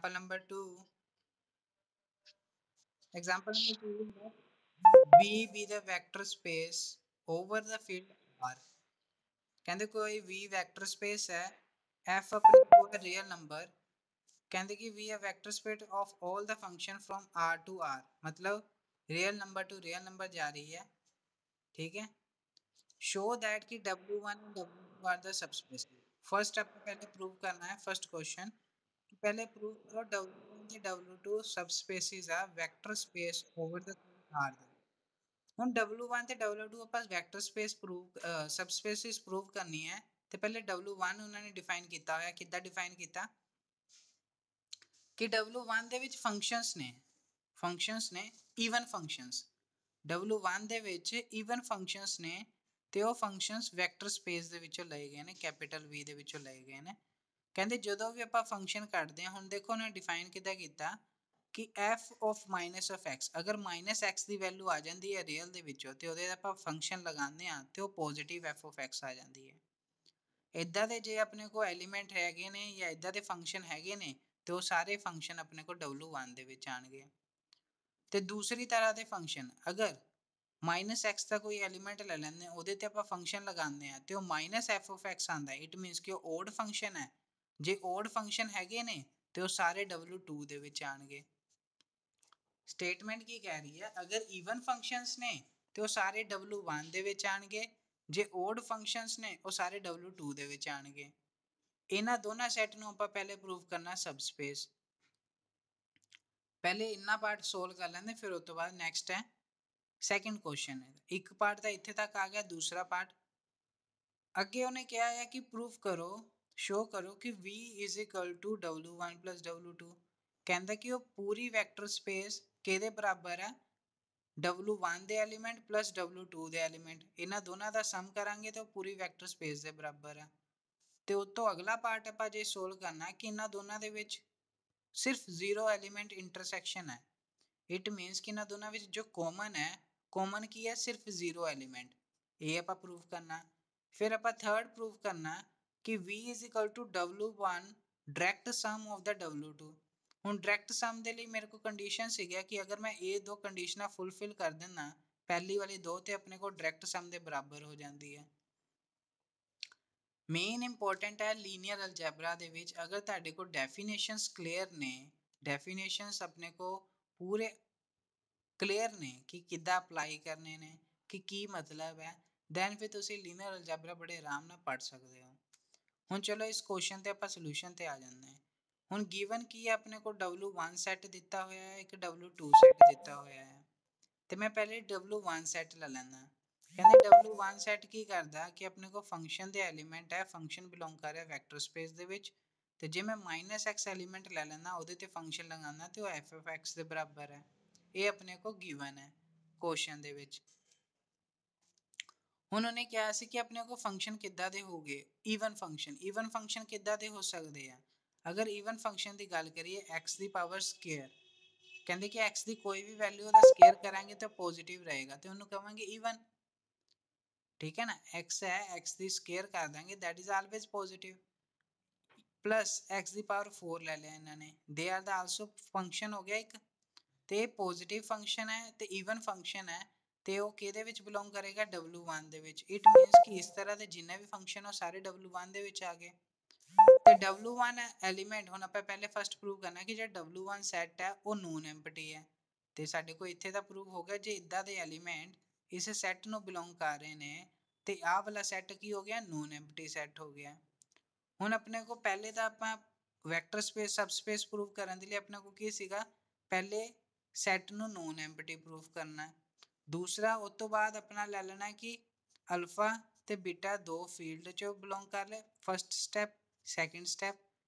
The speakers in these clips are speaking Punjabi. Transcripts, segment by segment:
Example number 2. Example number 2 is that V be the vector space over the field R. कहते कोई V vector space है, F अपने को है real number, कहते कि V a vector space of all the function from R to R, मतलब real number to real number जा रही है, ठीक है। Show that कि W1 and W2 are the subspace. First आपको पहले प्रूव करना है, फर्स्ट क्वेश्चन पहले प्रूव करो W1 ਤੇ W2 subspaces are vector space over the R ਦੇ। ਹੁਣ W1 ਤੇ W2 ਆਪਾਂ ਵੈਕਟਰ ਸਪੇਸ ਪ੍ਰੂਵ ਸਬਸਪੇਸਿਸ ਪ੍ਰੂਵ ਕਰਨੀ ਹੈ ਤੇ ਪਹਿਲੇ W1 ਉਹਨਾਂ ਨੇ ਡਿਫਾਈਨ ਕੀਤਾ ਹੋਇਆ, ਕਿੱਦਾਂ ਡਿਫਾਈਨ ਕੀਤਾ ਕਿ W1 ਦੇ ਵਿੱਚ ਫੰਕਸ਼ਨਸ ਨੇ ਈਵਨ ਫੰਕਸ਼ਨਸ, W1 ਦੇ ਵਿੱਚ ਈਵਨ ਫੰਕਸ਼ਨਸ ਨੇ ਤੇ ਉਹ ਫੰਕਸ਼ਨਸ ਵੈਕਟਰ ਸਪੇਸ ਦੇ ਵਿੱਚੋਂ ਲਏ ਗਏ ਨੇ, ਕੈਪੀਟਲ V ਦੇ ਵਿੱਚੋਂ ਲਏ ਗਏ ਨੇ। ਕਹਿੰਦੇ ਜਦੋਂ ਵੀ ਆਪਾਂ ਫੰਕਸ਼ਨ ਕੱਢਦੇ ਹਾਂ, ਹੁਣ ਦੇਖੋ ਉਹਨੇ ਡਿਫਾਈਨ ਕਿੱਦਾਂ ਕੀਤਾ कि f of minus of x, अगर माइनस x की वैल्यू आ जाती है रियल ਦੇ ਵਿੱਚੋਂ ਤੇ ਉਹਦੇ ਆਪਾਂ ਫੰਕਸ਼ਨ ਲਗਾਉਂਦੇ ਆ ਤੇ ਉਹ ਪੋਜ਼ਿਟਿਵ f of x ਆ ਜਾਂਦੀ ਹੈ। ਇਦਾਂ ਦੇ ਜੇ ਆਪਣੇ ਕੋਲ ਐਲੀਮੈਂਟ ਹੈਗੇ ਨੇ ਜਾਂ ਇਦਾਂ ਦੇ ਫੰਕਸ਼ਨ ਹੈਗੇ ਨੇ ਤੇ ਉਹ ਸਾਰੇ ਫੰਕਸ਼ਨ ਆਪਣੇ ਕੋਲ W1 ਦੇ ਵਿੱਚ ਆਣਗੇ। ਤੇ ਦੂਸਰੀ ਤਰ੍ਹਾਂ ਦੇ ਫੰਕਸ਼ਨ ਅਗਰ ਮਾਈਨਸ x ਦਾ ਕੋਈ ਐਲੀਮੈਂਟ ਲੈ ਲੈਂਦੇ ਆ, ਉਹਦੇ ਤੇ ਆਪਾਂ ਫੰਕਸ਼ਨ ਲਗਾਉਂਦੇ ਆ ਤੇ ਉਹ ਮਾਈਨਸ f of x ਆਂਦਾ, ਇਟ ਮੀਨਸ ਕਿ ਉਹ ਓਡ ਫੰਕਸ਼ਨ ਹੈ। ਜੇ ਓਡ ਫੰਕਸ਼ਨ ਹੈਗੇ ਨੇ ਤੇ ਉਹ ਸਾਰੇ W2 ਦੇ ਵਿੱਚ ਆਣਗੇ। ਸਟੇਟਮੈਂਟ ਕੀ ਕਹਿ ਰਹੀ ਹੈ, ਅਗਰ ਈਵਨ ਫੰਕਸ਼ਨਸ ਨੇ ਤੇ ਉਹ ਸਾਰੇ W1 ਦੇ ਵਿੱਚ ਆਣਗੇ, ਜੇ ਓਡ ਫੰਕਸ਼ਨਸ ਨੇ ਉਹ ਸਾਰੇ W2 ਦੇ ਵਿੱਚ ਆਣਗੇ। ਇਹਨਾਂ ਦੋਨਾਂ ਸੈੱਟ ਨੂੰ ਆਪਾਂ ਪਹਿਲੇ ਪ੍ਰੂਵ ਕਰਨਾ ਸਬਸਪੇਸ। ਪਹਿਲੇ ਇੰਨਾ ਪਾਰਟ ਸੋਲਵ ਕਰ ਲੈਂਦੇ, ਫਿਰ ਉਸ ਤੋਂ ਬਾਅਦ ਨੈਕਸਟ ਹੈ ਸੈਕਿੰਡ ਕੁਐਸਚਨ ਹੈ। ਇੱਕ ਪਾਰਟ ਤਾਂ ਇੱਥੇ ਤੱਕ ਆ ਗਿਆ, ਦੂਸਰਾ ਪਾਰਟ ਅੱਗੇ ਉਹਨੇ ਕਿਹਾ ਹੈ ਕਿ ਪ੍ਰੂਫ ਕਰੋ, ਸ਼ੋ ਕਰੋ ਕਿ V is equal to W1 plus W2। ਕਹਿੰਦਾ ਕਿ ਉਹ ਪੂਰੀ ਵੈਕਟਰ ਸਪੇਸ ਕਿਹਦੇ ਬਰਾਬਰ ਹੈ, W1 ਦੇ ਐਲੀਮੈਂਟ ਪਲੱਸ W2 ਦੇ ਐਲੀਮੈਂਟ, ਇਹਨਾਂ ਦੋਨਾਂ ਦਾ ਸਮ ਕਰਾਂਗੇ ਤਾਂ ਉਹ ਪੂਰੀ ਵੈਕਟਰ ਸਪੇਸ ਦੇ ਬਰਾਬਰ ਹੈ। ਤੇ ਉਸ ਤੋਂ ਅਗਲਾ ਪਾਰਟ ਆਪਾਂ ਜੇ ਸੋਲਵ ਕਰਨਾ ਕਿ ਇਹਨਾਂ ਦੋਨਾਂ ਦੇ ਵਿੱਚ ਸਿਰਫ 0 ਐਲੀਮੈਂਟ ਇੰਟਰਸੈਕਸ਼ਨ ਹੈ, ਇਟ ਮੀਨਸ ਕਿ ਇਹਨਾਂ ਦੋਨਾਂ ਵਿੱਚ ਜੋ ਕਾਮਨ ਹੈ, ਕਾਮਨ ਕੀ ਹੈ, ਸਿਰਫ 0 ਐਲੀਮੈਂਟ, ਇਹ ਆਪਾਂ ਪ੍ਰੂਵ ਕਰਨਾ। ਫਿਰ ਆਪਾਂ ਥਰਡ ਪ੍ਰੂਵ ਕਰਨਾ ਕਿ V is equal to W1 direct sum of ਦਾ W2। ਹੁਣ ਡਾਇਰੈਕਟ ਸਮ ਦੇ ਲਈ ਮੇਰੇ ਕੋਲ ਕੰਡੀਸ਼ਨ ਸੀਗਾ ਕਿ ਅਗਰ ਮੈਂ ਇਹ ਦੋ ਕੰਡੀਸ਼ਨਾਂ ਫੁੱਲਫਿਲ ਕਰ ਦਿੰਦਾ, ਪਹਿਲੀ ਵਾਲੀ ਦੋ ਤੇ ਆਪਣੇ ਕੋਲ ਡਾਇਰੈਕਟ ਸਮ ਦੇ ਬਰਾਬਰ ਹੋ ਜਾਂਦੀ ਹੈ। ਮੇਨ ਇੰਪੋਰਟੈਂਟ ਹੈ ਲੀਨੀਅਰ ਅਲਜੈਬਰਾ ਦੇ ਵਿੱਚ, ਅਗਰ ਤੁਹਾਡੇ ਕੋਲ ਡੈਫੀਨੇਸ਼ਨਸ ਕਲੀਅਰ ਨੇ, ਡੈਫੀਨੇਸ਼ਨਸ ਆਪਣੇ ਕੋਲ ਪੂਰੇ ਕਲੀਅਰ ਨੇ ਕਿ ਕਿੱਦਾਂ ਅਪਲਾਈ ਕਰਨੇ ਨੇ, ਕਿ ਕੀ ਮਤਲਬ ਹੈ, ਦੈਨ ਫਿਰ ਤੁਸੀਂ ਲੀਨੀਅਰ ਅਲਜੈਬਰਾ ਬੜੇ ਆਰਾਮ ਨਾਲ ਪੜ੍ਹ ਸਕਦੇ ਹੋ। ਹੁਣ ਚਲੋ ਇਸ ਕੁਐਸਚਨ ਤੇ ਆਪਾਂ ਸੋਲੂਸ਼ਨ ਤੇ ਆ ਜਾਂਦੇ ਹਾਂ। ਹੁਣ ਗਿਵਨ ਕੀ ਹੈ, ਆਪਣੇ ਕੋਲ W1 ਸੈੱਟ ਦਿੱਤਾ ਹੋਇਆ ਹੈ, ਇੱਕ W2 ਸੈੱਟ ਦਿੱਤਾ ਹੋਇਆ ਹੈ, ਤੇ ਮੈਂ ਪਹਿਲੇ W1 ਸੈੱਟ ਲੈ ਲੈਂਦਾ। ਕਹਿੰਦੇ W1 ਸੈੱਟ ਕੀ ਕਰਦਾ ਕਿ ਆਪਣੇ ਕੋਲ ਫੰਕਸ਼ਨ ਦੇ ਐਲੀਮੈਂਟ ਹੈ, ਫੰਕਸ਼ਨ ਬਿਲੋਂਗ ਕਰ ਰਿਹਾ ਵੈਕਟਰ ਸਪੇਸ ਦੇ ਵਿੱਚ, ਤੇ ਜੇ ਮੈਂ -x ਐਲੀਮੈਂਟ ਲੈ ਲੈਂਦਾ, ਉਹਦੇ ਤੇ ਫੰਕਸ਼ਨ ਲਗਾਉਂਦਾ ਤੇ ਉਹ f of x ਦੇ ਬਰਾਬਰ ਹੈ। ਇਹ ਆਪਣੇ ਕੋਲ ਗਿਵਨ ਹੈ ਕੁਐਸਚਨ ਦੇ ਵਿੱਚ। ਹੁਣ ਉਹਨੇ ਕਿਹਾ ਸੀ ਕਿ ਆਪਣੇ ਕੋਲ ਫੰਕਸ਼ਨ ਕਿੱਦਾਂ ਦੇ ਹੋਗੇ, ਈਵਨ ਫੰਕਸ਼ਨ ਕਿੱਦਾਂ ਦੇ ਹੋ ਸਕਦੇ ਆ। ਅਗਰ ਈਵਨ ਫੰਕਸ਼ਨ ਦੀ ਗੱਲ ਕਰੀਏ x ਦੀ ਪਾਵਰ ਸਕੁਅਰ, ਕਹਿੰਦੇ ਕਿ x ਦੀ ਕੋਈ ਵੀ ਵੈਲਿਊ ਉਹਦਾ ਸਕੁਅਰ ਕਰਾਂਗੇ ਤਾਂ ਪੋਜ਼ਿਟਿਵ ਰਹੇਗਾ ਤੇ ਉਹਨੂੰ ਕਹਾਂਗੇ ਈਵਨ, ਠੀਕ ਹੈ ਨਾ। x ਹੈ, x ਦੀ ਸਕੁਅਰ ਕਰ ਦਾਂਗੇ, that is always positive. Plus x the power 4 ਲੈ ਲਿਆ ਇਹਨਾਂ ਨੇ, they are the also function ਹੋ ਗਿਆ ਇੱਕ, ਤੇ ਪੋਜ਼ਿਟਿਵ ਫੰਕਸ਼ਨ ਹੈ ਤੇ ਈਵਨ ਫੰਕਸ਼ਨ ਹੈ, ਤੇ ਉਹ ਕਿਹਦੇ ਵਿੱਚ ਬਿਲੋਂਗ ਕਰੇਗਾ, W1 ਦੇ ਵਿੱਚ। ਇਟ ਮੀਨਸ ਕਿ ਇਸ ਤਰ੍ਹਾਂ ਦੇ ਜਿੰਨੇ ਵੀ ਫੰਕਸ਼ਨ ਉਹ ਸਾਰੇ W1 ਦੇ ਵਿੱਚ ਆ ਗਏ। ਤੇ W1 ਐਲੀਮੈਂਟ ਹੁਣ ਆਪਾਂ ਪਹਿਲੇ ਫਸਟ ਪ੍ਰੂਵ ਕਰਨਾ ਕਿ ਜਿਹੜਾ W1 ਸੈੱਟ ਹੈ ਉਹ ਨੋਨ ਐਮਪਟੀ ਹੈ, ਤੇ ਸਾਡੇ ਕੋਲ ਇੱਥੇ ਦਾ ਪ੍ਰੂਵ ਹੋ ਗਿਆ ਜੇ ਇਦਾਂ ਦੇ ਐਲੀਮੈਂਟ ਇਸ ਸੈੱਟ ਨੂੰ ਬਿਲੋਂਗ ਕਰ ਰਹੇ ਨੇ ਤੇ ਆਹ ਵਾਲਾ ਸੈੱਟ ਕੀ ਹੋ ਗਿਆ, ਨੋਨ ਐਮਪਟੀ ਸੈੱਟ ਹੋ ਗਿਆ। ਹੁਣ ਆਪਣੇ ਕੋਲ ਪਹਿਲੇ ਤਾਂ ਆਪਾਂ ਵੈਕਟਰ ਸਪੇਸ ਸਬਸਪੇਸ ਪ੍ਰੂਵ ਕਰਨ ਦੇ ਲਈ ਆਪਣੇ ਕੋਲ ਕੀ ਸੀਗਾ, ਪਹਿਲੇ ਸੈੱਟ ਨੂੰ ਨੋਨ ਐਮਪਟੀ ਪ੍ਰੂਫ ਕਰਨਾ। ਦੂਸਰਾ ਉਸ ਤੋਂ ਬਾਅਦ ਆਪਣਾ ਲੈ ਲੈਣਾ ਕਿ ਅਲਫਾ ਤੇ ਬੀਟਾ ਦੋ ਫੀਲਡ ਚੋਂ ਬਿਲੋਂਗ ਕਰ ਲੈ, first step, second step,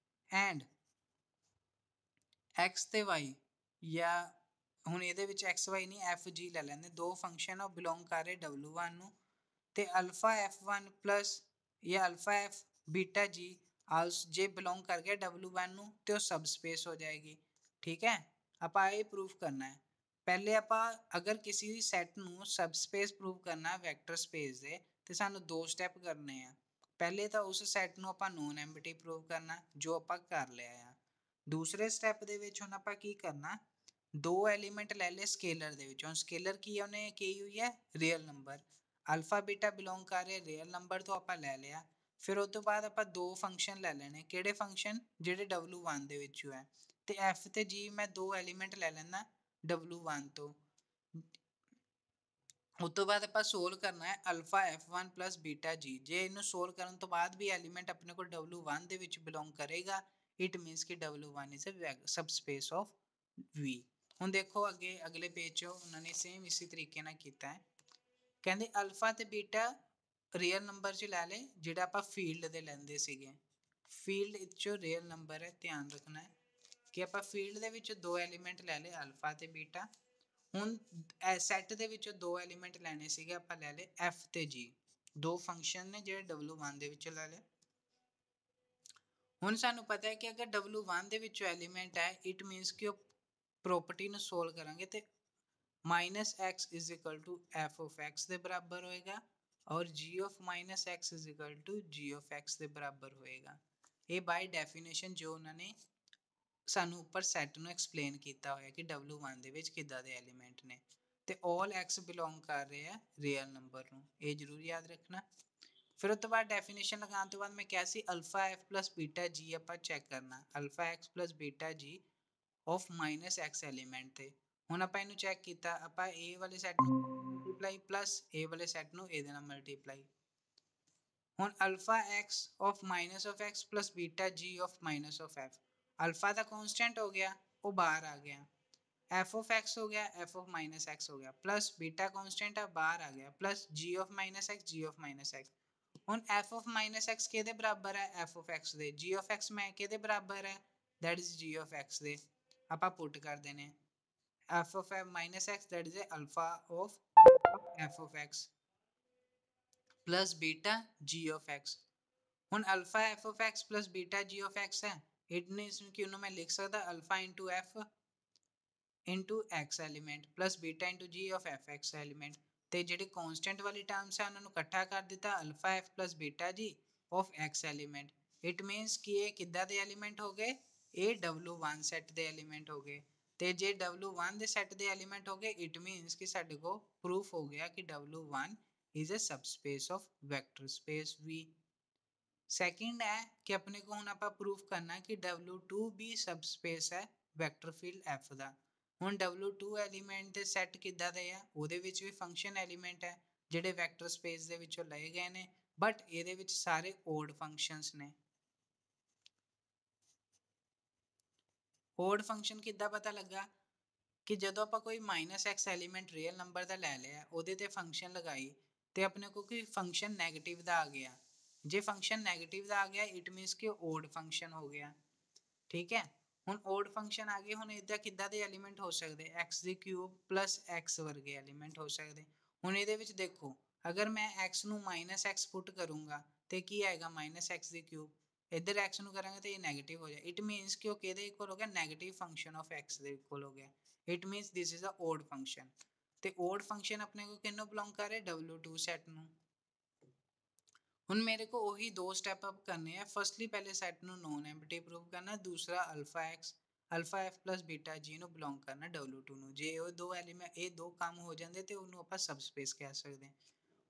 and x ਤੇ y, ਜਾਂ ਹੁਣ ਇਹਦੇ ਵਿੱਚ x y ਨਹੀਂ f g ਲੈ ਲੈਂਦੇ, ਦੋ ਫੰਕਸ਼ਨ ਉਹ ਬਿਲੋਂਗ ਕਰ ਰਹੇ W1 ਨੂੰ, ਤੇ ਅਲਫਾ f1 ਪਲੱਸ ਜਾਂ ਅਲਫਾ f ਬੀਟਾ g ਜੇ ਬਿਲੋਂਗ ਕਰ ਗਿਆ W1 ਨੂੰ ਤੇ ਉਹ ਸਬਸਪੇਸ ਹੋ ਜਾਏਗੀ। ਠੀਕ ਹੈ, ਆਪਾਂ ਇਹ ਪ੍ਰੂਫ ਕਰਨਾ ਹੈ। ਪਹਿਲੇ ਆਪਾਂ ਅਗਰ ਕਿਸੇ ਸੈੱਟ ਨੂੰ ਸਬਸਪੇਸ ਪ੍ਰੂਵ ਕਰਨਾ ਵੈਕਟਰ ਸਪੇਸ ਦੇ, ਤੇ ਸਾਨੂੰ ਦੋ ਸਟੈਪ ਕਰਨੇ ਆ। ਪਹਿਲੇ ਤਾਂ ਉਸ ਸੈੱਟ ਨੂੰ ਆਪਾਂ ਨੋਨ ਐਮਪਟੀ ਪ੍ਰੂਵ ਕਰਨਾ, ਜੋ ਆਪਾਂ ਕਰ ਲਿਆ ਆ। दूसरे स्टैप ਦੇ ਵਿੱਚ ਹੁਣ ਆਪਾਂ ਕੀ ਕਰਨਾ, दो एलिमेंट ले ले स्केलर ਦੇ ਵਿੱਚੋਂ। स्केलर की ਉਹਨੇ ਕੀ ਹੋਈ ਹੈ, real number. Alpha beta belong कर रहे रियल नंबर तो ਆਪਾਂ ਲੈ ਲਿਆ। ਫਿਰ ਉਸ ਤੋਂ ਬਾਅਦ ਆਪਾਂ ਦੋ ਫੰਕਸ਼ਨ ਲੈ ਲੈਣੇ, ਕਿਹੜੇ ਫੰਕਸ਼ਨ, ਜਿਹੜੇ W1 ਦੇ ਵਿੱਚੋਂ ਹੈ। ਤੇ F ਤੇ G ਮੈਂ ਦੋ ਐਲੀਮੈਂਟ ਲੈ ਲੈਣਾ W1 ਤੋਂ। ਉਸ ਤੋਂ ਬਾਅਦ ਆਪਾਂ ਸੋਲਵ ਕਰਨਾ ਹੈ alpha F1 plus beta G। ਜੇ ਇਹਨੂੰ ਸੋਲਵ ਕਰਨ ਤੋਂ ਬਾਅਦ ਵੀ ਐਲੀਮੈਂਟ ਆਪਣੇ ਕੋਲ W1 ਦੇ ਵਿੱਚ ਬਿਲੋਂਗ ਕਰੇਗਾ, ਇਟ ਮੀਨਸ ਕਿ W1 is a subspace of V। ਹੁਣ ਦੇਖੋ ਅੱਗੇ ਅਗਲੇ ਪੇਜ 'ਚ ਉਹਨਾਂ ਨੇ ਸੇਮ ਇਸੇ ਤਰੀਕੇ ਨਾਲ ਕੀਤਾ ਹੈ। ਕਹਿੰਦੇ ਅਲਫਾ ਤੇ ਬੀਟਾ ਰੀਅਲ ਨੰਬਰ 'ਚ ਲੈ ਲੈ, ਜਿਹੜਾ ਆਪਾਂ ਫੀਲਡ ਦੇ ਲੈਂਦੇ ਸੀਗੇ। ਫੀਲਡ ਵਿੱਚੋਂ ਰੀਅਲ ਨੰਬਰ ਹੈ, ਧਿਆਨ ਰੱਖਣਾ ਹੈ ਕਿ ਆਪਾਂ ਫੀਲਡ ਦੇ ਵਿੱਚ ਦੋ ਐਲੀਮੈਂਟ ਲੈ ਲਏ ਅਲਫਾ ਤੇ ਬੀਟਾ। ਹੁਣ ਸੈੱਟ ਦੇ ਵਿੱਚੋਂ ਦੋ ਐਲੀਮੈਂਟ ਲੈਣੇ ਸੀਗੇ, ਆਪਾਂ ਲੈ ਲਏ F ਤੇ G। ਦੋ ਫੰਕਸ਼ਨ ਨੇ ਜਿਹੜੇ W1 ਦੇ ਵਿੱਚੋਂ ਲੈ ਲਏ। ਹੁਣ ਸਾਨੂੰ ਪਤਾ ਹੈ ਕਿ ਅਗਰ W1 ਦੇ ਵਿੱਚੋਂ ਐਲੀਮੈਂਟ ਹੈ, ਇਟ ਮੀਨਸ ਕਿ ਉਹ ਪ੍ਰੋਪਰਟੀ ਨੂੰ ਸੋਲਵ ਕਰਾਂਗੇ ਤੇ minus x is equal to f of x के बराबर होएगा और g of minus x is equal to g of x के बराबर होएगा। ये बाय डेफिनेशन जो उन्होंने सानू ऊपर सैट ਨੂੰ एक्सप्लेन किया होया कि W1 ਦੇ ਵਿੱਚ ਕਿੱਦਾਂ ਦੇ ਐਲੀਮੈਂਟ ਨੇ ਤੇ all x ਬਿਲੋਂਗ ਕਰ ਰਹੇ ਆ ਰੀਅਲ ਨੰਬਰ ਨੂੰ, ਇਹ ਜ਼ਰੂਰ ਯਾਦ ਰੱਖਣਾ। ਫਿਰ ਉਸ ਤੋਂ ਬਾਅਦ ਡੈਫੀਨੇਸ਼ਨ ਲਗਾਉਣ ਤੋਂ ਬਾਅਦ ਮੈਂ ਕਿਹਾ ਸੀ ਅਲਫਾ ਐਫ ਪਲਸ ਬੀਟਾ ਜੀ ਆਪਾਂ ਚੈੱਕ ਕਰਨਾ, alpha x plus beta g of minus X element ਤੇ। ਹੁਣ ਆਪਾਂ ਇਹਨੂੰ ਚੈੱਕ ਕੀਤਾ, ਆਪਾਂ A ਵਾਲੇ ਸੈੱਟ ਨੂੰ ਮਲਟੀਪਲਾਈ ਪਲਸ A ਵਾਲੇ ਸੈੱਟ ਨੂੰ ਇਹਦੇ ਨਾਲ ਮਲਟੀਪਲਾਈ। ਹੁਣ alpha x of minus of x plus beta g of minus of f, alpha the constant ਹੋ ਗਿਆ, ਉਹ ਬਾਹਰ ਆ ਗਿਆ। f of x ਹੋ ਗਿਆ, f of minus x ਹੋ ਗਿਆ, ਪਲਸ ਬੀਟਾ ਕਨਸਟੈਂਟ ਆ ਬਾਹਰ ਆ ਗਿਆ, plus g of minus x, g of minus x। ਹੁਣ f of minus x ਕਿਹਦੇ ਬਰਾਬਰ ਹੈ, f of x ਦੇ। g of x ਮੈਂ ਕਿਹਦੇ ਬਰਾਬਰ ਹੈ, that is g of x ਦੇ। ਆਪਾਂ ਪੁੱਟ ਕਰ ਦੇਣੇ f of f minus x, that is alpha of f of x plus beta g of x। ਹੁਣ alpha f of x plus beta g of x ਹੈ, it means कि उन्होंने मैं लिख सकता alpha into f into x element plus beta into g of fx element. ਤੇ ਜਿਹੜੇ ਕਾਂਸਟੈਂਟ ਵਾਲੀ ਟਰਮਸ ਹੈ ਉਹਨਾਂ ਨੂੰ ਇਕੱਠਾ ਕਰ ਦਿੱਤਾ alpha f plus beta g of x element. it means ਕਿ ਇਹ ਕਿੱਦਾਂ ਦੇ ਐਲੀਮੈਂਟ ਹੋ ਗਏ, ਇਹ W1 ਸੈੱਟ ਦੇ ਐਲੀਮੈਂਟ ਹੋ ਗਏ। ਤੇ ਜੇ W1 ਦੇ ਸੈੱਟ ਦੇ ਐਲੀਮੈਂਟ ਹੋ ਗਏ, ਇਟ ਮੀਨਸ ਕਿ ਸਾਡੇ ਕੋਲ ਪ੍ਰੂਫ ਹੋ ਗਿਆ ਕਿ W1 is a subspace of vector space V। Second ਹੈ ਕਿ ਆਪਣੇ ਕੋ ਹੁਣ ਆਪਾਂ ਪ੍ਰੂਫ ਕਰਨਾ ਕਿ W2 ਵੀ ਸਬਸਪੇਸ ਹੈ ਵੈਕਟਰ ਫੀਲਡ F ਦਾ। ਹੁਣ W2 ਐਲੀਮੈਂਟ ਦੇ ਸੈੱਟ ਕਿੱਦਾਂ ਦੇ ਆ, ਉਹਦੇ ਵਿੱਚ ਵੀ ਫੰਕਸ਼ਨ ਐਲੀਮੈਂਟ ਹੈ ਜਿਹੜੇ ਵੈਕਟਰ ਸਪੇਸ ਦੇ ਵਿੱਚੋਂ ਲਏ ਗਏ ਨੇ, ਬਟ ਇਹਦੇ ਵਿੱਚ ਸਾਰੇ ਓਡ ਫੰਕਸ਼ਨਸ ਨੇ। ਓਡ ਫੰਕਸ਼ਨ ਕਿੱਦਾਂ ਪਤਾ ਲੱਗਾ ਕਿ ਜਦੋਂ ਆਪਾਂ ਕੋਈ -x ਐਲੀਮੈਂਟ ਰੀਅਲ ਨੰਬਰ ਦਾ ਲੈ ਲਿਆ, ਉਹਦੇ ਤੇ ਫੰਕਸ਼ਨ ਲਗਾਈ ਤੇ ਆਪਣੇ ਕੋਲ ਕੋਈ ਫੰਕਸ਼ਨ ਨੈਗੇਟਿਵ ਦਾ ਆ ਗਿਆ। ਜੇ ਫੰਕਸ਼ਨ ਨੈਗੇਟਿਵ ਦਾ ਆ ਗਿਆ, ਇਟ ਮੀਨਸ ਕਿ ਓਡ ਫੰਕਸ਼ਨ ਹੋ ਗਿਆ। ਠੀਕ ਹੈ, ਹੁਣ ਓਡ ਫੰਕਸ਼ਨ ਆ ਗਏ, ਹੁਣ ਇਹਦਾ ਕਿੱਦਾਂ ਦੇ ਐਲੀਮੈਂਟ ਹੋ ਸਕਦੇ, x ਦੀ ਕਿਊਬ ਪਲਸ x ਵਰਗੇ ਐਲੀਮੈਂਟ ਹੋ ਸਕਦੇ। ਹੁਣ ਇਹਦੇ ਵਿੱਚ ਦੇਖੋ, ਅਗਰ ਮੈਂ x ਨੂੰ -x ਪੁੱਟ ਕਰੂੰਗਾ ਤੇ ਕੀ ਆਏਗਾ, -x ਦੀ ਕਿਊਬ। ਇੱਧਰ x ਨੂੰ ਕਰਾਂਗੇ ਤੇ ਇਹ ਨੈਗੇਟਿਵ ਹੋ ਜਾਏ, ਇਟ ਮੀਨਸ ਕਿ ਉਹ ਕਿਹਦੇ ਇਕੁਅਲ ਹੋ ਗਿਆ, ਨੈਗੇਟਿਵ ਫੰਕਸ਼ਨ ਆਫ x ਦੇ ਇਕੁਅਲ ਹੋ ਗਿਆ। It means this is a odd function. ਤੇ ਓਡ ਫੰਕਸ਼ਨ ਆਪਣੇ ਕੋ ਕਿਹਨੂੰ ਬਿਲੋਂਗ ਕਰ ਰਿਹਾ, W2 ਸੈੱਟ ਨੂੰ। ਹੁਣ ਮੇਰੇ को ਉਹੀ ਦੋ ਸਟੈਪ ਅਪ ਕਰਨੇ ਆ। ਫਸਟਲੀ ਪਹਿਲੇ ਸੈੱਟ ਨੂੰ ਨੋਨ ਐਮਪਟੀ ਪ੍ਰੂਵ ਕਰਨਾ, ਦੂਸਰਾ alpha x alpha f plus beta g ਨੂੰ ਬਿਲੋਂਗ ਕਰਨਾ W2 ਨੂੰ। ਜੇ ਉਹ ਦੋ ਐਲੀਮੈਂਟ, ਇਹ ਦੋ ਕੰਮ ਹੋ ਜਾਂਦੇ ਤੇ ਉਹਨੂੰ ਆਪਾਂ ਸਬਸਪੇਸ ਕਹਿ ਸਕਦੇ ਹਾਂ।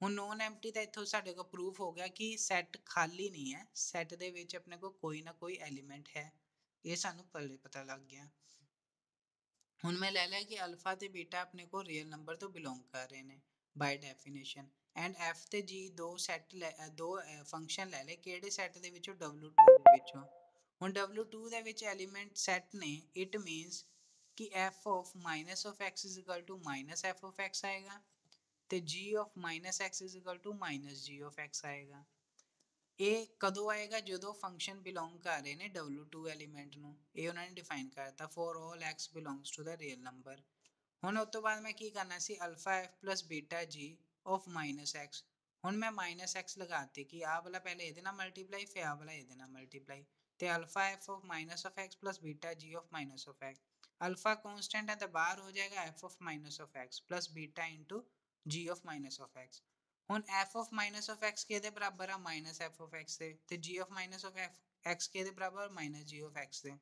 ਹੁਣ ਨੋਨ ਐਮਪਟੀ ਤਾਂ ਇੱਥੋਂ ਸਾਡੇ ਕੋਲ ਪ੍ਰੂਫ ਹੋ ਗਿਆ ਕਿ ਸੈੱਟ ਖਾਲੀ ਨਹੀਂ ਹੈ, ਸੈੱਟ ਦੇ ਵਿੱਚ ਆਪਣੇ ਕੋਲ ਕੋਈ ਨਾ ਕੋਈ ਐਲੀਮੈਂਟ ਹੈ, ਇਹ ਸਾਨੂੰ ਪਹਿਲੇ ਪਤਾ ਲੱਗ ਗਿਆ। ਹੁਣ ਮੈਂ ਲੈ ਲਿਆ ਕਿ ਅਲਫਾ ਤੇ ਬੀਟਾ ਆਪਣੇ ਕੋਲ ਰੀਅਲ ਨੰਬਰ ਤੋਂ ਬਿਲੋਂਗ ਕਰ ਰਹੇ ਨੇ ਬਾਈ ਡੈਫੀਨੇਸ਼ਨ। ਐਂਡ f ਤੇ g ਦੋ ਸੈੱਟ ਦੋ ਫੰਕਸ਼ਨ ਲੈ ਲਏ, ਕਿਹੜੇ ਸੈੱਟ ਦੇ ਵਿੱਚੋਂ, W2 ਦੇ ਵਿੱਚੋਂ। ਹੁਣ W2 ਦੇ ਵਿੱਚ ਐਲੀਮੈਂਟ ਸੈੱਟ ਨੇ, ਇਟ ਮੀਨਸ ਕਿ f of minus of x is equal to minus f of x ਆਏਗਾ ਤੇ g of minus x is equal to minus g of x ਆਏਗਾ। ਇਹ ਕਦੋਂ ਆਏਗਾ, ਜਦੋਂ ਫੰਕਸ਼ਨ ਬਿਲੋਂਗ ਕਰ ਰਹੇ ਨੇ W2 ਐਲੀਮੈਂਟ ਨੂੰ। ਇਹ ਉਹਨਾਂ ਨੇ ਡਿਫਾਈਨ ਕਰਤਾ for all x belongs to the real number। ਹੁਣ ਉਸ ਤੋਂ ਬਾਅਦ ਮੈਂ ਕੀ ਕਰਨਾ ਸੀ, alpha f plus beta g of minus x। ਹੁਣ ਮੈਂ -x ਲਗਾਤੀ ਕਿ ਆਹ ਵਾਲਾ ਪਹਿਲੇ ਇਹਦੇ ਨਾਲ ਮਲਟੀਪਲਾਈ, ਫਿਰ ਆਹ ਵਾਲਾ ਇਹਦੇ ਨਾਲ ਮਲਟੀਪਲਾਈ, ਤੇ alpha f of minus of x plus beta g of minus of x। Alpha constant ਹੈ ਤਾਂ ਬਾਹਰ ਹੋ ਜਾਏਗਾ f of minus of x plus beta into g of minus of x। ਹੁਣ f of minus of x ਕਿਹਦੇ ਬਰਾਬਰ ਆ, -f of x ਦੇ, ਤੇ g of minus of x ਕਿਹਦੇ ਬਰਾਬਰ, -g of x ਦੇ।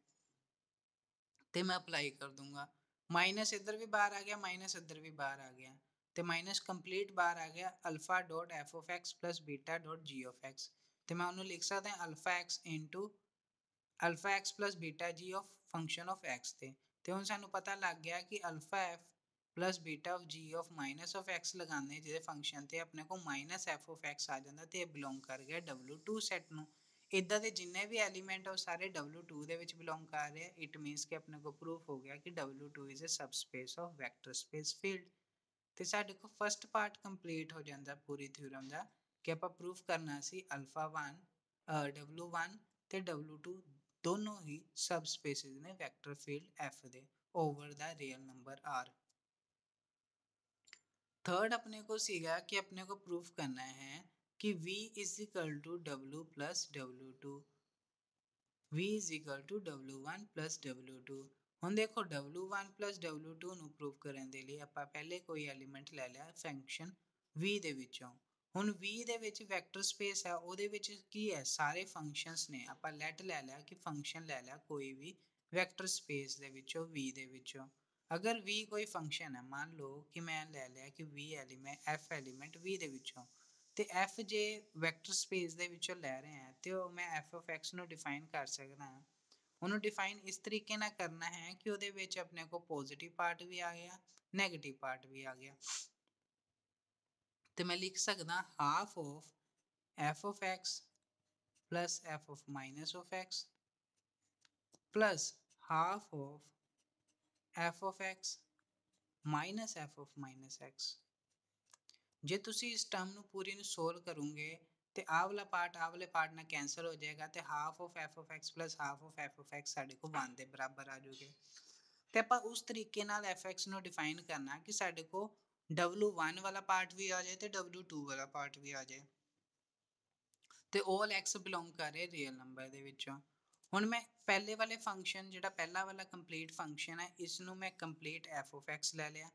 ਤੇ ਮੈਂ ਅਪਲਾਈ ਕਰ ਦੂੰਗਾ। ਮਾਈਨਸ ਇੱਧਰ ਵੀ ਬਾਹਰ ਆ ਗਿਆ, ਮਾਈਨਸ ਇੱਧਰ ਵੀ ਬਾਹਰ ਆ ਗਿਆ, ਤੇ ਮਾਈਨਸ ਕੰਪਲੀਟ ਬਾਹਰ ਆ ਗਿਆ alpha dot f of x plus beta dot g of x. ਤੇ ਮੈਂ ਉਹਨੂੰ ਲਿਖ ਸਕਦਾ alpha x into alpha x plus beta g of function of x ਤੇ ਹੁਣ ਸਾਨੂੰ ਪਤਾ ਲੱਗ ਗਿਆ ਕਿ alpha F plus beta of ਜੀ ਆਫ ਮਾਈਨਸ ਆਫ ਐਕਸ ਲਗਾਉਂਦੇ ਜਿਹਦੇ ਫੰਕਸ਼ਨ ਤੇ ਆਪਣੇ ਕੋਲ ਮਾਈਨਸ ਐਫ ਆਫ ਐਕਸ ਆ ਜਾਂਦਾ ਤੇ ਇਹ ਬਿਲੋਂਗ ਕਰ ਗਿਆ W2 ਸੈਟ ਨੂੰ। ਇਦਾਂ ਦੇ ਜਿੰਨੇ ਵੀ ਐਲੀਮੈਂਟ ਆ ਉਹ ਸਾਰੇ W2 ਦੇ ਵਿੱਚ ਬਿਲੋਂਗ ਕਰ ਰਹੇ ਆ। ਇਟ ਮੀਨਸ ਕਿ ਆਪਣੇ ਕੋਲ ਪ੍ਰੂਫ ਹੋ ਗਿਆ ਕਿ W2 is a subspace of vector space field. ਤੇ ਸਾਡੇ ਕੋਲ ਫਸਟ ਪਾਰਟ ਕੰਪਲੀਟ ਹੋ ਜਾਂਦਾ ਪੂਰੀ ਥਿਊਰਮ ਦਾ ਕਿ ਆਪਾਂ ਪ੍ਰੂਫ ਕਰਨਾ ਸੀ ਅਲਫਾ 1 W1 ਤੇ W2 ਦੋਨੋਂ ਹੀ ਸਬ ਸਪੇਸਿਸ ਨੇ ਵੈਕਟਰ ਫੀਲਡ F ਦੇ ਓਵਰ ਦਾ ਰੀਅਲ ਨੰਬਰ R। थर्ड अपने को सीखा कि अपने को प्रूफ करना है कि V is equal to W plus W2, V is equal to W1 plus W2। ਹੁਣ ਦੇਖੋ W1 plus W2 ਨੂੰ ਪ੍ਰੂਫ ਕਰਨ ਦੇ ਲਈ ਆਪਾਂ ਪਹਿਲੇ ਕੋਈ ਐਲੀਮੈਂਟ ਲੈ ਲਿਆ ਫੰਕਸ਼ਨ V ਦੇ ਵਿੱਚੋਂ। ਹੁਣ V ਦੇ ਵਿੱਚ ਵੈਕਟਰ ਸਪੇਸ ਹੈ, ਉਹਦੇ ਵਿੱਚ ਕੀ ਹੈ ਸਾਰੇ ਫੰਕਸ਼ਨਸ ਨੇ। ਆਪਾਂ ਲੈਟ ਲੈ ਲਿਆ ਕਿ ਫੰਕਸ਼ਨ ਲੈ ਲਿਆ ਕੋਈ ਵੀ ਵੈਕਟਰ ਸਪੇਸ ਦੇ ਵਿੱਚੋਂ V ਦੇ ਵਿੱਚੋਂ। ਅਗਰ V ਕੋਈ ਫੰਕਸ਼ਨ ਹੈ, ਮੰਨ ਲਓ ਕਿ ਮੈਂ ਲੈ ਲਿਆ ਕਿ V element F element V ਦੇ ਵਿੱਚੋਂ, ਤੇ F ਜੇ ਵੈਕਟਰ ਸਪੇਸ ਦੇ ਵਿੱਚੋਂ ਲੈ ਰਹੇ ਹਾਂ ਤੇ ਉਹ ਮੈਂ F of X ਨੂੰ ਡਿਫਾਈਨ ਕਰ ਸਕਦਾ ਹਾਂ। ਉਹਨੂੰ ਡਿਫਾਈਨ ਇਸ ਤਰੀਕੇ ਨਾਲ ਕਰਨਾ ਹੈ ਕਿ ਉਹਦੇ ਵਿੱਚ ਆਪਣੇ ਕੋਲ ਪੋਜ਼ਿਟਿਵ ਪਾਰਟ ਵੀ ਆ ਗਿਆ, ਨੈਗੇਟਿਵ ਪਾਰਟ ਵੀ ਆ ਗਿਆ। ਤੇ ਮੈਂ ਲਿਖ ਸਕਦਾ half of f of x plus f of minus of x plus half of f of x minus f of minus x। ਜੇ ਤੁਸੀਂ ਇਸ ਟਰਮ ਨੂੰ ਪੂਰੀ ਨੂੰ ਸੋਲਵ ਕਰੋਗੇ ਤੇ ਆਹ ਵਾਲਾ ਵਾਲੇ ਪਾਰਟ ਨਾਲ ਕੈਂਸਲ ਹੋ ਜਾਏਗਾ ਤੇ half of f of x plus half of f of x ਸਾਡੇ ਕੋਲ 1 ਦੇ ਬਰਾਬਰ ਆ ਜਾਊਗੇ। ਤੇ ਆਪਾਂ ਉਸ ਤਰੀਕੇ ਨਾਲ fx ਨੂੰ ਡਿਫਾਈਨ ਕਰਨਾ ਕਿ ਸਾਡੇ ਕੋਲ W1 ਵਾਲਾ ਪਾਰਟ ਵੀ ਆ ਜਾਏ ਤੇ W2 ਵਾਲਾ ਪਾਰਟ ਵੀ ਆ ਜਾਏ ਤੇ all x ਬਿਲੋਂਗ ਕਰ ਰਹੇ ਰੀਅਲ ਨੰਬਰ ਦੇ ਵਿੱਚੋਂ। ਹੁਣ ਮੈਂ ਪਹਿਲੇ ਵਾਲੇ ਫੰਕਸ਼ਨ ਜਿਹੜਾ ਪਹਿਲਾ ਵਾਲਾ ਕੰਪਲੀਟ ਫੰਕਸ਼ਨ ਹੈ ਇਸ ਨੂੰ ਮੈਂ ਕੰਪਲੀਟ f of x ਲੈ ਲਿਆ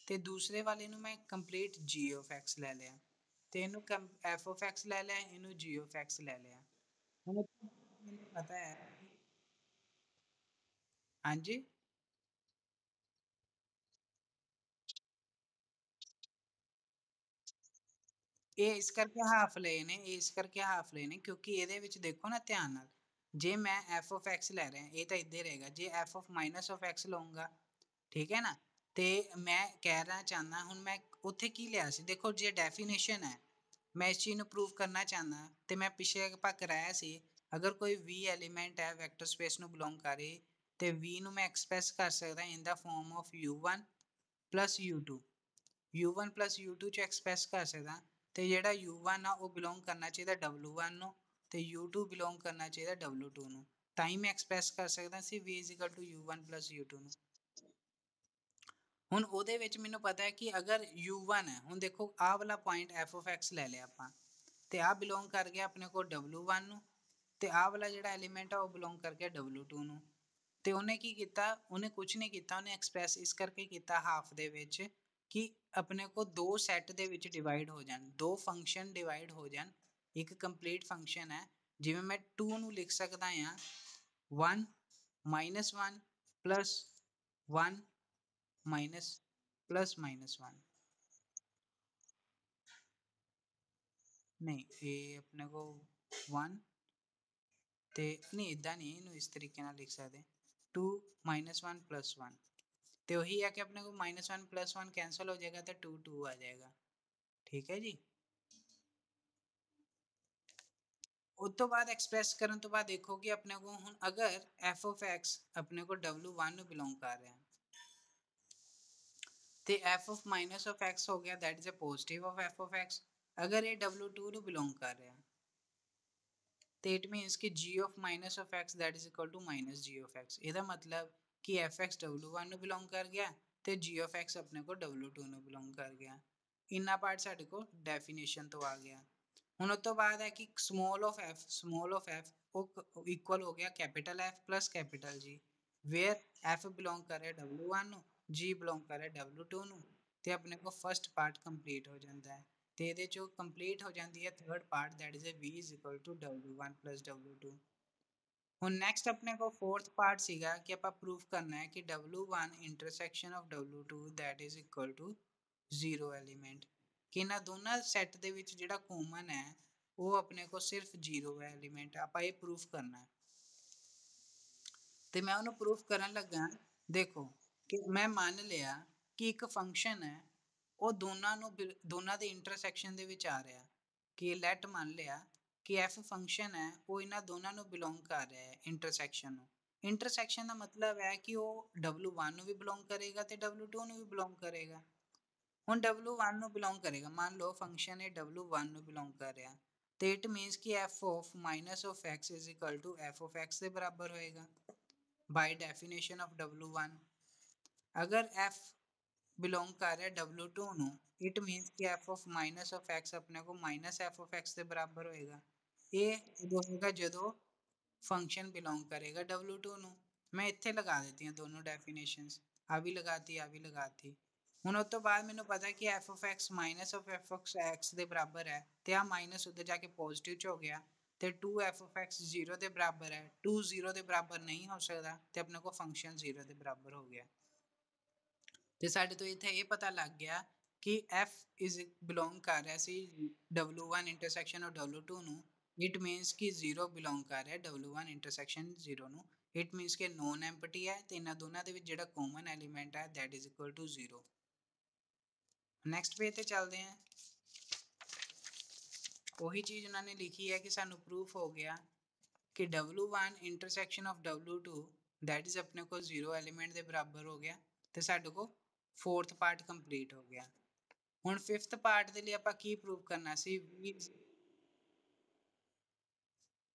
ਤੇ ਦੂਸਰੇ ਵਾਲੇ ਨੂੰ ਮੈਂ ਕੰਪਲੀਟ g of x ਲੈ ਲਿਆ ਤੇ ਇਹਨੂੰ f of x ਲੈ ਲਿਆ, ਇਹਨੂੰ g of x ਲੈ ਲਿਆ। ਹੁਣ ਮੈਨੂੰ ਪਤਾ ਹੈ ਹਾਂਜੀ ਇਹ ਇਸ ਕਰਕੇ ਹਾਫ ਲਏ ਨੇ, ਇਹ ਇਸ ਕਰਕੇ ਹਾਫ ਲਏ ਨੇ ਕਿਉਂਕਿ ਇਹਦੇ ਵਿੱਚ ਦੇਖੋ ਨਾ ਧਿਆਨ ਨਾਲ, ਜੇ ਮੈਂ f of x ਲੈ ਰਿਹਾ ਇਹ ਤਾਂ ਇੱਧਰ ਰਹੇਗਾ, ਜੇ f of minus of x ਲਊਂਗਾ ਠੀਕ ਹੈ ਨਾ, ਤੇ ਮੈਂ ਕਹਿਣਾ ਚਾਹੁੰਦਾ ਹੁਣ ਮੈਂ ਉੱਥੇ ਕੀ ਲਿਆ ਸੀ ਦੇਖੋ ਜੇ ਡੈਫੀਨੇਸ਼ਨ ਹੈ ਮੈਂ ਇਸ ਚੀਜ਼ ਨੂੰ ਪ੍ਰੂਵ ਕਰਨਾ ਚਾਹੁੰਦਾ ਤੇ ਮੈਂ ਪਿੱਛੇ ਆਪਾਂ ਕਰਾਇਆ ਸੀ ਅਗਰ ਕੋਈ v ਐਲੀਮੈਂਟ ਹੈ ਵੈਕਟਰ ਸਪੇਸ ਨੂੰ ਬਿਲੋਂਗ ਕਰੇ ਤੇ v ਨੂੰ ਮੈਂ ਐਕਸਪ੍ਰੈਸ ਕਰ ਸਕਦਾ in the form of u1 plus u2, u1 plus u2 ਚ ਐਕਸਪ੍ਰੈਸ ਕਰ ਸਕਦਾ ਤੇ ਜਿਹੜਾ u1 ਆ ਉਹ ਬਿਲੋਂਗ ਕਰਨਾ ਚਾਹੀਦਾ w1 ਨੂੰ ਤੇ u2 ਬਿਲੋਂਗ ਕਰਨਾ ਚਾਹੀਦਾ w2 ਨੂੰ, ਤਾਂ ਹੀ ਮੈਂ ਐਕਸਪ੍ਰੈਸ ਕਰ ਸਕਦਾ ਸੀ v u1 plus u2 ਨੂੰ। ਹੁਣ ਉਹਦੇ ਵਿੱਚ ਮੈਨੂੰ ਪਤਾ ਹੈ ਕਿ ਅਗਰ u1 ਹੈ, ਹੁਣ ਦੇਖੋ ਆਹ ਵਾਲਾ ਪੁਆਇੰਟ f of x ਲੈ ਲਿਆ ਆਪਾਂ ਤੇ ਆਹ ਬਿਲੋਂਗ ਕਰ ਗਿਆ ਆਪਣੇ ਕੋਲ w1 ਨੂੰ ਤੇ ਆਹ ਵਾਲਾ ਜਿਹੜਾ ਐਲੀਮੈਂਟ ਆ ਉਹ ਬਿਲੋਂਗ ਕਰ ਗਿਆ w2 ਨੂੰ। ਤੇ ਉਹਨੇ ਕੀ ਕੀਤਾ, ਉਹਨੇ ਕੁਝ ਨਹੀਂ ਕੀਤਾ, ਉਹਨੇ ਐਕਸਪ੍ਰੈਸ ਇਸ ਕਰਕੇ ਕੀਤਾ ਹਾਫ ਦੇ ਵਿੱਚ ਕਿ ਆਪਣੇ ਕੋ ਦੋ ਸੈੱਟ ਦੇ ਵਿੱਚ ਡਿਵਾਈਡ ਹੋ ਜਾਣ, ਦੋ ਫੰਕਸ਼ਨ ਡਿਵਾਈਡ ਹੋ ਜਾਣ। ਇੱਕ ਕੰਪਲੀਟ ਫੰਕਸ਼ਨ ਹੈ ਜਿਵੇਂ ਮੈਂ 2 ਨੂੰ ਲਿਖ ਸਕਦਾ ਹਾਂ 1 -1 plus 1 minus plus minus 1। ਨਹੀਂ ਇਹ ਆਪਣੇ ਕੋ 1 ਤੇ ਨਹੀਂ ਇਦਾਂ ਨਹੀਂ, ਇਹਨੂੰ ਇਸ ਤਰੀਕੇ ਨਾਲ ਲਿਖ ਸਕਦੇ 2 -1 plus 1 ਤੇ ਉਹੀ ਹੈ ਕਿ ਆਪਣੇ ਕੋ -1 plus 1 ਕੈਂਸਲ ਹੋ ਜਾਏਗਾ ਤਾਂ 2 2 ਆ ਜਾਏਗਾ। ਠੀਕ ਹੈ ਜੀ। ਉਸ ਤੋਂ ਬਾਅਦ ਐਕਸਪ੍ਰੈਸ ਕਰਨ ਤੋਂ ਬਾਅਦ ਦੇਖੋ ਕਿ ਆਪਣੇ ਕੋ ਹੁਣ ਅਗਰ f of x ਆਪਣੇ ਕੋ w1 ਨੂੰ ਬਿਲੋਂਗ ਕਰ ਰਿਹਾ ਤੇ f of minus of x ਹੋ ਗਿਆ that is a positive of f of x। ਅਗਰ ਇਹ w2 ਨੂੰ ਬਿਲੋਂਗ ਕਰ ਰਿਹਾ ਤੇ it means ਕਿ g of minus of x that is equal to minus g of x। ਇਹਦਾ ਮਤਲਬ ਕਿ fx w1 ਨੂੰ ਬਿਲੋਂਗ ਕਰ ਗਿਆ ਤੇ g of x ਆਪਣੇ ਕੋ w2 ਨੂੰ ਬਿਲੋਂਗ ਕਰ ਗਿਆ। ਇੰਨਾ ਪਾਰਟ ਸਾਡੇ ਕੋ ਡੈਫੀਨੇਸ਼ਨ ਤੋਂ ਆ ਗਿਆ। ਹੁਣ ਉਸ ਤੋਂ ਬਾਅਦ ਹੈ ਕਿ small of f ਉਹ ਇਕੁਅਲ ਹੋ ਗਿਆ capital F plus capital G where f belong ਕਰ ਰਿਹਾ w1 ਨੂੰ, g ਬਿਲੋਂਗ ਕਰ ਰਿਹਾ w2 ਨੂੰ ਤੇ ਆਪਣੇ ਕੋ ਫਸਟ ਪਾਰਟ ਕੰਪਲੀਟ ਹੋ ਜਾਂਦਾ ਹੈ। ਤੇ ਇਹਦੇ ਚੋਂ ਕੰਪਲੀਟ ਹੋ ਜਾਂਦੀ ਹੈ third part that is a v is equal to w1 plus w2। ਹੁਣ ਨੈਕਸਟ ਆਪਣੇ ਕੋ ਫੋਰਥ ਪਾਰਟ ਸੀਗਾ ਕਿ ਆਪਾਂ ਪ੍ਰੂਫ ਕਰਨਾ ਹੈ ਕਿ W1 intersection of W2 that is equal to 0 element, ਕਿ ਇਹਨਾਂ ਦੋਨਾਂ ਸੈੱਟ ਦੇ ਵਿੱਚ ਜਿਹੜਾ ਕਾਮਨ ਹੈ ਉਹ ਆਪਣੇ ਕੋ ਸਿਰਫ 0 ਹੈ ਐਲੀਮੈਂਟ, ਆਪਾਂ ਇਹ ਪ੍ਰੂਫ ਕਰਨਾ ਹੈ। ਤੇ ਮੈਂ ਉਹਨੂੰ ਪ੍ਰੂਫ ਕਰਨ ਲੱਗਾ, ਦੇਖੋ ਕਿ ਮੈਂ ਮੰਨ ਲਿਆ ਕਿ ਇੱਕ ਫੰਕਸ਼ਨ ਹੈ ਉਹ ਦੋਨਾਂ ਦੇ ਇੰਟਰਸੈਕਸ਼ਨ ਦੇ ਵਿੱਚ ਆ ਰਿਹਾ, ਕਿ ਲੈਟ ਮੰਨ ਲਿਆ ਕਿ f ਫੰਕਸ਼ਨ ਹੈ ਉਹ ਇਹਨਾਂ ਦੋਨਾਂ ਨੂੰ ਬਿਲੋਂਗ ਕਰ ਰਿਹਾ ਹੈ ਇੰਟਰਸੈਕਸ਼ਨ ਨੂੰ। ਇੰਟਰਸੈਕਸ਼ਨ ਦਾ ਮਤਲਬ ਹੈ ਕਿ ਉਹ W1 ਨੂੰ ਵੀ ਬਿਲੋਂਗ ਕਰੇਗਾ ਤੇ W2 ਨੂੰ ਵੀ ਬਿਲੋਂਗ ਕਰੇਗਾ। ਹੁਣ W1 ਨੂੰ ਬਿਲੋਂਗ ਕਰੇਗਾ, ਮੰਨ ਲਓ ਫੰਕਸ਼ਨ ਇਹ W1 ਨੂੰ ਬਿਲੋਂਗ ਕਰ ਰਿਹਾ, ਤੇ ਇਟ ਮੀਨਸ ਕਿ f of minus of x is equal to f of x ਦੇ ਬਰਾਬਰ ਹੋਏਗਾ by definition of W1। अगर f बिलोंग कर रहा है W2 ਨੂੰ, इट मीन्स कि f of minus of x अपने को minus f of x ਦੇ ਬਰਾਬਰ ਹੋਏਗਾ। ਇਹ ਉਦੋਂ ਹੋਏਗਾ ਜਦੋਂ ਫੰਕਸ਼ਨ ਬਿਲੋਂਗ ਕਰੇਗਾ W2 ਨੂੰ। ਮੈਂ ਇੱਥੇ ਲਗਾ ਦਿੱਤੀਆਂ ਦੋਨੋਂ ਡੈਫੀਨੇਸ਼ਨਸ, ਆ ਵੀ ਲਗਾਤੀ ਆ ਵੀ ਲਗਾਤੀ। ਹੁਣ ਉਸ ਤੋਂ ਬਾਅਦ ਮੈਨੂੰ ਪਤਾ ਕਿ f of x minus of f of x ਦੇ ਬਰਾਬਰ ਹੈ, ਤੇ ਆ ਮਾਈਨਸ ਉੱਧਰ ਜਾ ਕੇ ਪੋਜ਼ਿਟਿਵ ਚ ਹੋ ਗਿਆ, ਤੇ 2f of x 0 ਦੇ ਬਰਾਬਰ ਹੈ। 2 0 ਦੇ ਬਰਾਬਰ ਨਹੀਂ ਹੋ ਸਕਦਾ, ਤੇ ਆਪਣੇ ਕੋਲ ਫੰਕਸ਼ਨ 0 ਦੇ ਬਰਾਬਰ ਹੋ ਗਿਆ। ਤੇ ਸਾਡੇ ਤੋਂ ਇੱਥੇ ਇਹ ਪਤਾ ਲੱਗ ਗਿਆ ਕਿ f is belong ਕਰ ਰਿਹਾ ਸੀ W1 intersection of W2 ਨੂੰ, it means ਕਿ 0 belong ਕਰ ਰਿਹਾ W1 intersection 0 ਨੂੰ, it means ਕਿ ਨੋਨ ਐਮਪਟੀ ਹੈ ਤੇ ਇਹਨਾਂ ਦੋਨਾਂ ਦੇ ਵਿੱਚ ਜਿਹੜਾ ਕਾਮਨ ਐਲੀਮੈਂਟ ਹੈ that is equal to 0। Next page ਤੇ ਚੱਲਦੇ ਹਾਂ। ਉਹੀ ਚੀਜ਼ ਉਹਨਾਂ ਨੇ ਲਿਖੀ ਹੈ ਕਿ ਸਾਨੂੰ ਪ੍ਰੂਫ ਹੋ ਗਿਆ ਕਿ W1 intersection of W2 that is ਆਪਣੇ ਕੋਲ 0 ਐਲੀਮੈਂਟ ਦੇ ਬਰਾਬਰ ਹੋ ਗਿਆ, ਤੇ ਸਾਡੇ ਕੋਲ ਫੋਰਥ ਪਾਰਟ ਕੰਪਲੀਟ ਹੋ ਗਿਆ। ਹੁਣ ਫਿਫਥ ਪਾਰਟ ਦੇ ਲਈ ਆਪਾਂ ਕੀ ਪ੍ਰੂਫ ਕਰਨਾ ਸੀ?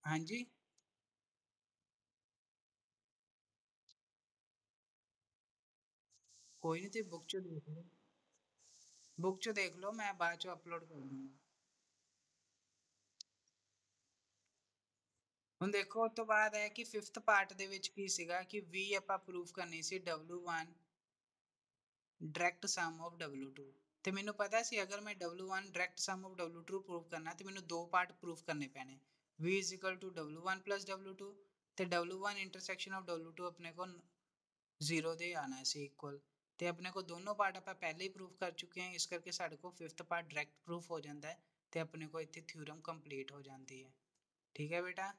ਹਾਂਜੀ ਕੋਈ ਨਹੀਂ, ਤੁਸੀਂ ਬੁੱਕ ਚੋਂ ਦੇਖ ਲਓ, ਬੁੱਕ ਚੋਂ ਦੇਖ ਲਓ, ਮੈਂ ਬਾਅਦ ਚੋਂ ਅਪਲੋਡ ਕਰ ਦੂੰਗਾ। ਹੁਣ ਦੇਖੋ ਉਸ ਤੋਂ ਬਾਅਦ ਹੈ ਕਿ ਫਿਫਥ ਪਾਰਟ ਦੇ ਵਿੱਚ ਕੀ ਸੀਗਾ ਕਿ V ਆਪਾਂ ਪ੍ਰੂਫ ਕਰਨੀ ਸੀ W1 direct sum of W2, ਤੇ ਮੈਨੂੰ ਪਤਾ ਸੀ ਅਗਰ ਮੈਂ W1 direct sum of W2 proof ਕਰਨਾ ਤੇ ਮੈਨੂੰ ਦੋ ਪਾਰਟ ਪ੍ਰੂਫ ਕਰਨੇ ਪੈਣੇ, V is equal to W1 plus W2, ਤੇ W1 ਇੰਟਰਸੈਕਸ਼ਨ ਆਫ W2 ਆਪਣੇ ਕੋਲ 0 ਦੇ ਆਣਾ ਸੀ ਇਕੁਅਲ, ਤੇ ਆਪਣੇ ਕੋਲ ਦੋਨੋਂ ਪਾਰਟ ਆਪਾਂ ਪਹਿਲੇ ਹੀ ਪ੍ਰੂਫ ਕਰ ਚੁੱਕੇ ਹਾਂ, ਇਸ ਕਰਕੇ ਸਾਡੇ ਕੋਲ ਫਿਫਥ ਪਾਰਟ ਡਾਇਰੈਕਟ ਪ੍ਰੂਫ ਹੋ ਜਾਂਦਾ ਹੈ, ਤੇ ਆਪਣੇ ਕੋਲ ਇੱਥੇ ਥਿਊਰਮ ਕੰਪਲੀਟ ਹੋ ਜਾਂਦੀ ਹੈ। ਠੀਕ ਹੈ ਬੇਟਾ।